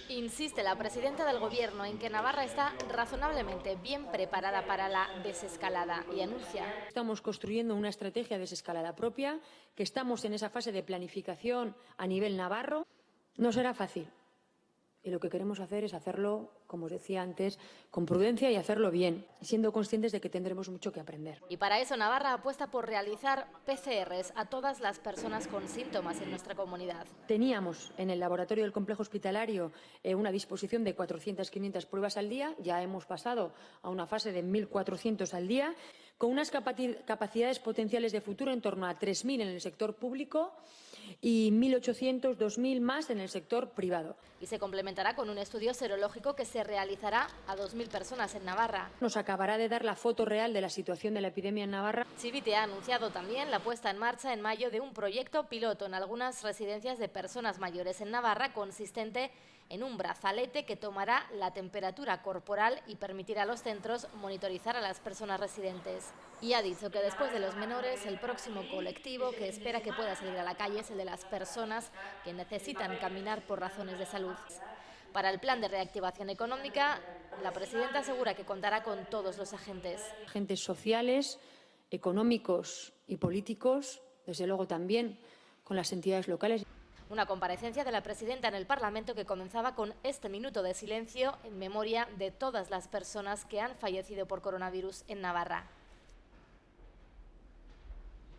Insiste la presidenta del Gobierno en que Navarra está razonablemente bien preparada para la desescalada y anuncia: estamos construyendo una estrategia de desescalada propia, que estamos en esa fase de planificación a nivel navarro. No será fácil. Y lo que queremos hacer es hacerlo, como os decía antes, con prudencia y hacerlo bien, siendo conscientes de que tendremos mucho que aprender. Y para eso Navarra apuesta por realizar PCRs a todas las personas con síntomas en nuestra comunidad. Teníamos en el laboratorio del complejo hospitalario una disposición de 400-500 pruebas al día. Ya hemos pasado a una fase de 1.400 al día, con unas capacidades potenciales de futuro en torno a 3.000 en el sector público y 1.800, 2.000 más en el sector privado. Y se complementará con un estudio serológico que se realizará a 2.000 personas en Navarra. Nos acabará de dar la foto real de la situación de la epidemia en Navarra. Chivite ha anunciado también la puesta en marcha en mayo de un proyecto piloto en algunas residencias de personas mayores en Navarra, consistente en un brazalete que tomará la temperatura corporal y permitirá a los centros monitorizar a las personas residentes. Y ha dicho que después de los menores, el próximo colectivo que espera que pueda salir a la calle es el de las personas que necesitan caminar por razones de salud. Para el plan de reactivación económica, la presidenta asegura que contará con todos los agentes. Agentes sociales, económicos y políticos, desde luego también con las entidades locales. Una comparecencia de la presidenta en el Parlamento que comenzaba con este minuto de silencio en memoria de todas las personas que han fallecido por coronavirus en Navarra.